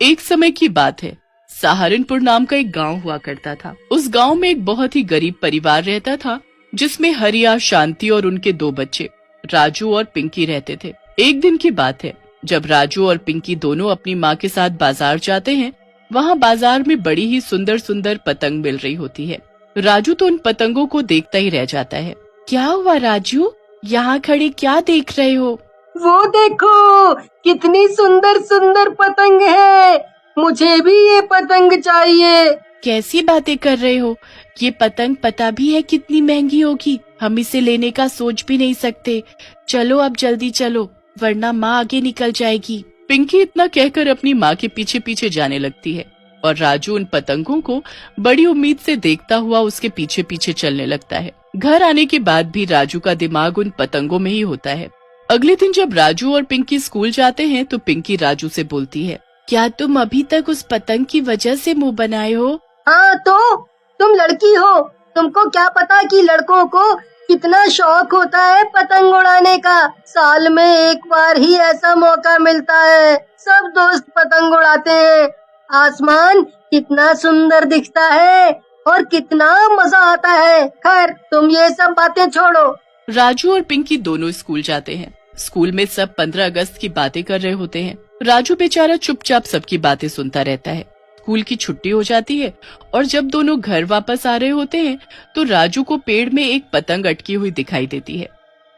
एक समय की बात है, सहारनपुर नाम का एक गांव हुआ करता था। उस गांव में एक बहुत ही गरीब परिवार रहता था, जिसमें हरिया, शांति और उनके 2 बच्चे राजू और पिंकी रहते थे। एक दिन की बात है, जब राजू और पिंकी दोनों अपनी माँ के साथ बाजार जाते हैं। वहाँ बाजार में बड़ी ही सुंदर सुंदर पतंग मिल रही होती है। राजू तो उन पतंगों को देखता ही रह जाता है। क्या हुआ राजू, यहाँ खड़े क्या देख रहे हो? वो देखो, कितनी सुंदर सुंदर पतंग है, मुझे भी ये पतंग चाहिए। कैसी बातें कर रहे हो? ये पतंग पता भी है कितनी महंगी होगी, हम इसे लेने का सोच भी नहीं सकते। चलो अब जल्दी चलो, वरना माँ आगे निकल जाएगी। पिंकी इतना कहकर अपनी माँ के पीछे पीछे जाने लगती है और राजू उन पतंगों को बड़ी उम्मीद से देखता हुआ उसके पीछे पीछे चलने लगता है। घर आने के बाद भी राजू का दिमाग उन पतंगों में ही होता है। अगले दिन जब राजू और पिंकी स्कूल जाते हैं तो पिंकी राजू से बोलती है, क्या तुम अभी तक उस पतंग की वजह से मुंह बनाए हो? हाँ तो तुम लड़की हो, तुमको क्या पता कि लड़कों को कितना शौक होता है पतंग उड़ाने का। साल में एक बार ही ऐसा मौका मिलता है, सब दोस्त पतंग उड़ाते हैं। आसमान कितना सुंदर दिखता है और कितना मजा आता है। खैर तुम ये सब बातें छोड़ो। राजू और पिंकी दोनों स्कूल जाते हैं। स्कूल में सब 15 अगस्त की बातें कर रहे होते हैं। राजू बेचारा चुपचाप सबकी बातें सुनता रहता है। स्कूल की छुट्टी हो जाती है और जब दोनों घर वापस आ रहे होते हैं तो राजू को पेड़ में एक पतंग अटकी हुई दिखाई देती है।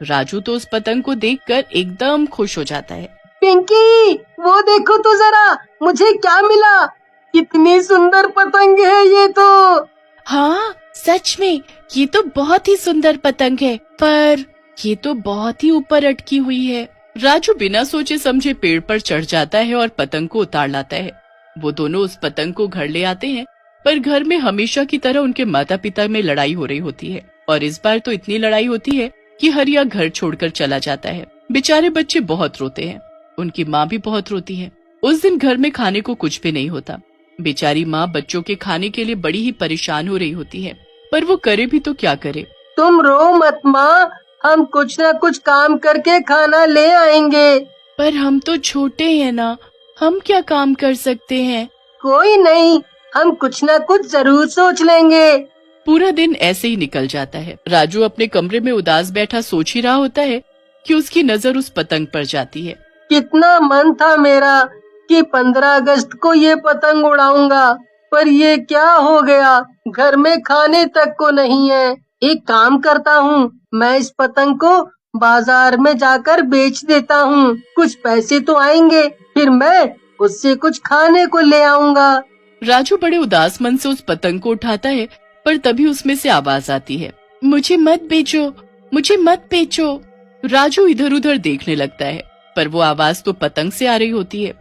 राजू तो उस पतंग को देखकर एकदम खुश हो जाता है। पिंकी, वो देखो तो जरा, मुझे क्या मिला, कितनी सुंदर पतंग है ये तो। हाँ सच में, ये तो बहुत ही सुंदर पतंग है, पर ये तो बहुत ही ऊपर अटकी हुई है। राजू बिना सोचे समझे पेड़ पर चढ़ जाता है और पतंग को उतार लाता है। वो दोनों उस पतंग को घर ले आते हैं, पर घर में हमेशा की तरह उनके माता पिता में लड़ाई हो रही होती है और इस बार तो इतनी लड़ाई होती है कि हरिया घर छोड़कर चला जाता है। बेचारे बच्चे बहुत रोते हैं, उनकी माँ भी बहुत रोती है। उस दिन घर में खाने को कुछ भी नहीं होता। बेचारी माँ बच्चों के खाने के लिए बड़ी ही परेशान हो रही होती है, पर वो करे भी तो क्या करे। तुम रो मत माँ, हम कुछ न कुछ काम करके खाना ले आएंगे। पर हम तो छोटे हैं ना, हम क्या काम कर सकते हैं? कोई नहीं, हम कुछ न कुछ जरूर सोच लेंगे। पूरा दिन ऐसे ही निकल जाता है। राजू अपने कमरे में उदास बैठा सोच ही रहा होता है कि उसकी नजर उस पतंग पर जाती है। कितना मन था मेरा कि 15 अगस्त को ये पतंग उड़ाऊंगा, पर ये क्या हो गया, घर में खाने तक को नहीं है। एक काम करता हूँ, मैं इस पतंग को बाजार में जाकर बेच देता हूँ, कुछ पैसे तो आएंगे, फिर मैं उससे कुछ खाने को ले आऊंगा। राजू बड़े उदास मन से उस पतंग को उठाता है, पर तभी उसमें से आवाज आती है, मुझे मत बेचो, मुझे मत बेचो। राजू इधर उधर देखने लगता है, पर वो आवाज तो पतंग से आ रही होती है।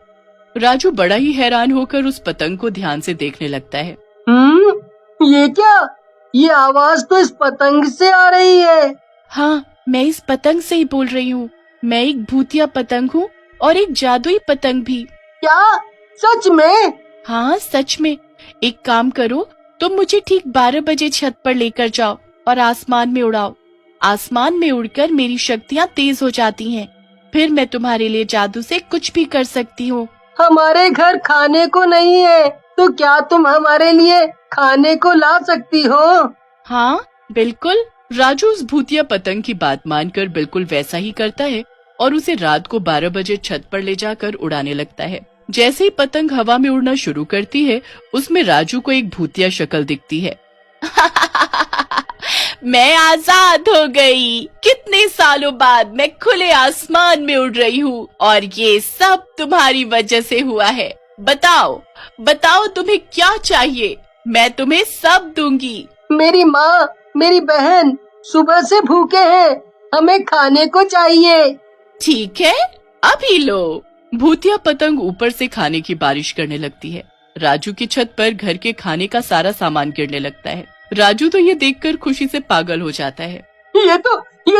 राजू बड़ा ही हैरान होकर उस पतंग को ध्यान से देखने लगता है। ये क्या, ये आवाज तो इस पतंग से आ रही है। हाँ, मैं इस पतंग से ही बोल रही हूँ। मैं एक भूतिया पतंग हूँ और एक जादुई पतंग भी। क्या, सच में? हाँ सच में। एक काम करो, तुम मुझे ठीक 12 बजे छत पर लेकर जाओ और आसमान में उड़ाओ। आसमान में उड़कर मेरी शक्तियाँ तेज हो जाती हैं, फिर मैं तुम्हारे लिए जादू से कुछ भी कर सकती हूँ। हमारे घर खाने को नहीं है, तो क्या तुम हमारे लिए खाने को ला सकती हो? हाँ बिल्कुल। राजू उस भूतिया पतंग की बात मानकर बिल्कुल वैसा ही करता है और उसे रात को 12 बजे छत पर ले जाकर उड़ाने लगता है। जैसे ही पतंग हवा में उड़ना शुरू करती है, उसमें राजू को एक भूतिया शक्ल दिखती है। मैं आजाद हो गई, कितने सालों बाद मैं खुले आसमान में उड़ रही हूँ और ये सब तुम्हारी वजह से हुआ है। बताओ बताओ तुम्हें क्या चाहिए, मैं तुम्हें सब दूंगी। मेरी माँ, मेरी बहन सुबह से भूखे हैं, हमें खाने को चाहिए। ठीक है, अभी लो। भूतिया पतंग ऊपर से खाने की बारिश करने लगती है। राजू की छत पर घर के खाने का सारा सामान गिरने लगता है। राजू तो ये देखकर खुशी से पागल हो जाता है। ये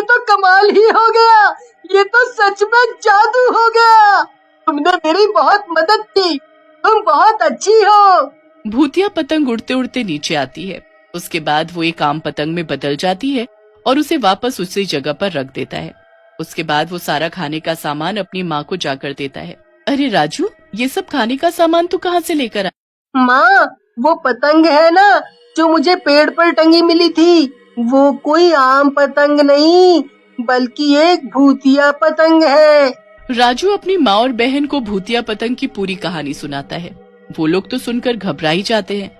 तो कमाल ही हो गया, ये तो सच में जादू हो गया। तुमने मेरी बहुत मदद की, तुम बहुत अच्छी हो। भूतिया पतंग उड़ते उड़ते नीचे आती है। उसके बाद वो एक आम पतंग में बदल जाती है और उसे वापस उसी जगह पर रख देता है। उसके बाद वो सारा खाने का सामान अपनी माँ को जाकर देता है। अरे राजू, ये सब खाने का सामान तू कहाँ से लेकर आया? माँ, वो पतंग है ना जो मुझे पेड़ पर टंगी मिली थी, वो कोई आम पतंग नहीं बल्कि एक भूतिया पतंग है। राजू अपनी माँ और बहन को भूतिया पतंग की पूरी कहानी सुनाता है। वो लोग तो सुनकर घबरा ही जाते हैं,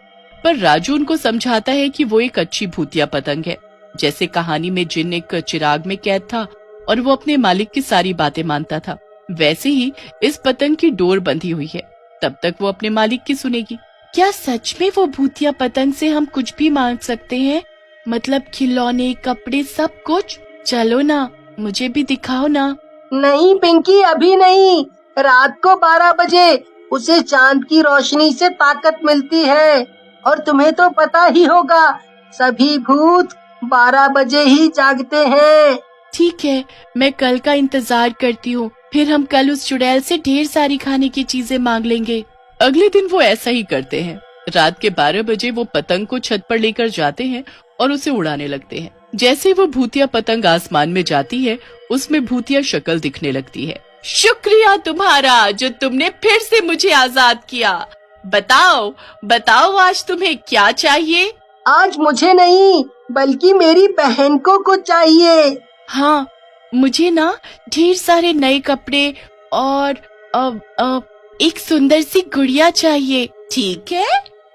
पर राजू उनको समझाता है कि वो एक अच्छी भूतिया पतंग है। जैसे कहानी में जिन एक चिराग में कैद था और वो अपने मालिक की सारी बातें मानता था, वैसे ही इस पतंग की डोर बंधी हुई है। तब तक वो अपने मालिक की सुनेगी। क्या सच में वो भूतिया पतंग से हम कुछ भी मांग सकते हैं? मतलब खिलौने, कपड़े, सब कुछ? चलो ना, मुझे भी दिखाओ ना। नहीं पिंकी, अभी नहीं। रात को 12 बजे उसे चांद की रोशनी से ताकत मिलती है, और तुम्हें तो पता ही होगा सभी भूत 12 बजे ही जागते हैं। ठीक है, मैं कल का इंतजार करती हूँ। फिर हम कल उस चुड़ैल से ढेर सारी खाने की चीजें मांग लेंगे। अगले दिन वो ऐसा ही करते हैं। रात के 12 बजे वो पतंग को छत पर लेकर जाते हैं और उसे उड़ाने लगते हैं। जैसे वो भूतिया पतंग आसमान में जाती है, उसमें भूतिया शक्ल दिखने लगती है। शुक्रिया तुम्हारा जो तुमने फिर से मुझे आजाद किया। बताओ बताओ, आज तुम्हें क्या चाहिए? आज मुझे नहीं बल्कि मेरी बहन को कुछ चाहिए। हाँ, मुझे ना ढेर सारे नए कपड़े और एक सुंदर सी गुड़िया चाहिए। ठीक है,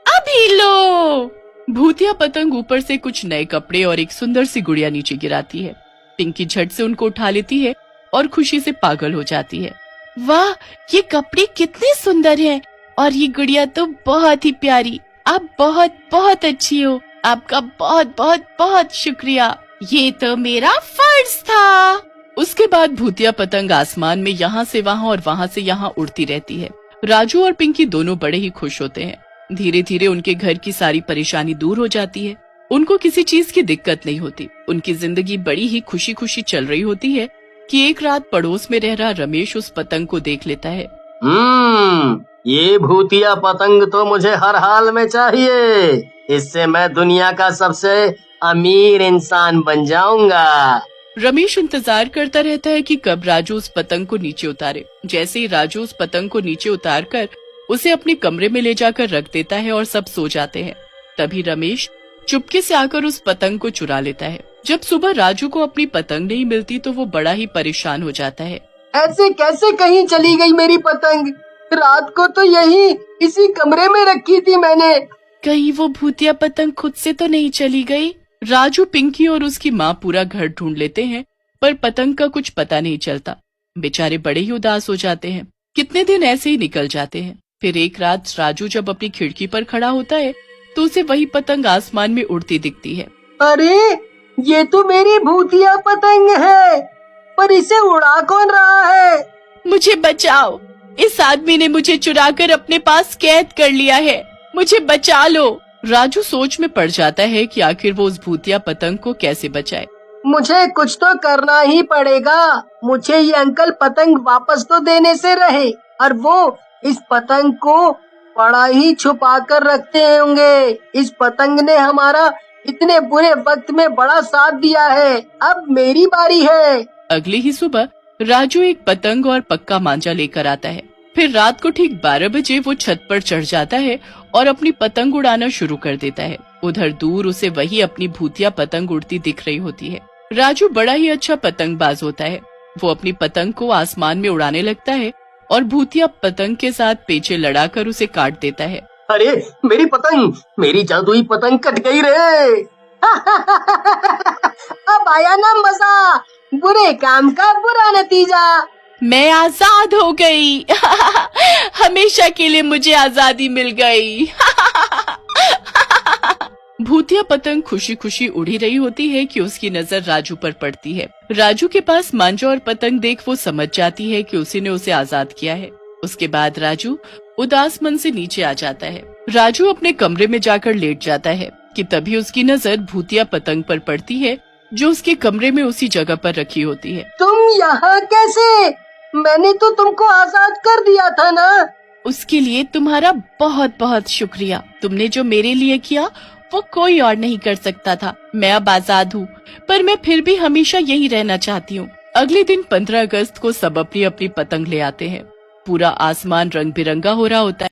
अभी लो। भूतिया पतंग ऊपर से कुछ नए कपड़े और एक सुंदर सी गुड़िया नीचे गिराती है। पिंकी झट से उनको उठा लेती है और खुशी से पागल हो जाती है। वाह, ये कपड़े कितने सुंदर हैं और ये गुड़िया तो बहुत ही प्यारी। आप बहुत बहुत अच्छी हो। आपका बहुत बहुत बहुत शुक्रिया। ये तो मेरा फर्ज था। उसके बाद भूतिया पतंग आसमान में यहाँ से वहाँ और वहाँ से यहाँ उड़ती रहती है। राजू और पिंकी दोनों बड़े ही खुश होते हैं। धीरे धीरे उनके घर की सारी परेशानी दूर हो जाती है। उनको किसी चीज की दिक्कत नहीं होती। उनकी जिंदगी बड़ी ही खुशी खुशी चल रही होती है कि एक रात पड़ोस में रह रहा रमेश उस पतंग को देख लेता है। ये भूतिया पतंग तो मुझे हर हाल में चाहिए। इससे मैं दुनिया का सबसे अमीर इंसान बन जाऊंगा। रमेश इंतजार करता रहता है कि कब राजू उस पतंग को नीचे उतारे। जैसे ही राजू उस पतंग को नीचे उतारकर उसे अपने कमरे में ले जाकर रख देता है और सब सो जाते हैं, तभी रमेश चुपके से आकर उस पतंग को चुरा लेता है। जब सुबह राजू को अपनी पतंग नहीं मिलती तो वो बड़ा ही परेशान हो जाता है। ऐसे कैसे कहीं चली गई मेरी पतंग? रात को तो यही इसी कमरे में रखी थी मैंने। कहीं वो भूतिया पतंग खुद से तो नहीं चली गई? राजू, पिंकी और उसकी माँ पूरा घर ढूंढ लेते हैं, पर पतंग का कुछ पता नहीं चलता। बेचारे बड़े ही उदास हो जाते हैं। कितने दिन ऐसे ही निकल जाते हैं। फिर एक रात राजू जब अपनी खिड़की पर खड़ा होता है तो उसे वही पतंग आसमान में उड़ती दिखती है। अरे, ये तो मेरी भूतिया पतंग है, पर इसे उड़ा कौन रहा है? मुझे बचाओ, इस आदमी ने मुझे चुराकर अपने पास कैद कर लिया है। मुझे बचा लो। राजू सोच में पड़ जाता है कि आखिर वो उस भूतिया पतंग को कैसे बचाए। मुझे कुछ तो करना ही पड़ेगा। मुझे ये अंकल पतंग वापस तो देने से रहे, और वो इस पतंग को बड़ा ही छुपा कर रखते होंगे। इस पतंग ने हमारा इतने बुरे वक्त में बड़ा साथ दिया है। अब मेरी बारी है। अगली ही सुबह राजू एक पतंग और पक्का मांझा लेकर आता है। फिर रात को ठीक 12 बजे वो छत पर चढ़ जाता है और अपनी पतंग उड़ाना शुरू कर देता है। उधर दूर उसे वही अपनी भूतिया पतंग उड़ती दिख रही होती है। राजू बड़ा ही अच्छा पतंगबाज होता है। वो अपनी पतंग को आसमान में उड़ाने लगता है और भूतिया पतंग के साथ पेचे लड़ाकर उसे काट देता है। अरे, मेरी पतंग, मेरी जादुई पतंग कट गई रे। अब आया ना मजा, बुरे काम का बुरा नतीजा। मैं आजाद हो गई। हमेशा के लिए मुझे आजादी मिल गई। भूतिया पतंग खुशी खुशी उड़ी रही होती है कि उसकी नजर राजू पर पड़ती है। राजू के पास मांझा और पतंग देख वो समझ जाती है कि उसी ने उसे आजाद किया है। उसके बाद राजू उदास मन से नीचे आ जाता है। राजू अपने कमरे में जाकर लेट जाता है कि तभी उसकी नजर भूतिया पतंग पर पड़ती है जो उसके कमरे में उसी जगह पर रखी होती है। तुम यहाँ कैसे? मैंने तो तुमको आजाद कर दिया था ना। उसके लिए तुम्हारा बहुत बहुत शुक्रिया। तुमने जो मेरे लिए किया वो कोई और नहीं कर सकता था। मैं अब आजाद हूँ, पर मैं फिर भी हमेशा यही रहना चाहती हूँ। अगले दिन 15 अगस्त को सब अपनी अपनी पतंग ले आते हैं। पूरा आसमान रंग बिरंगा हो रहा होता है।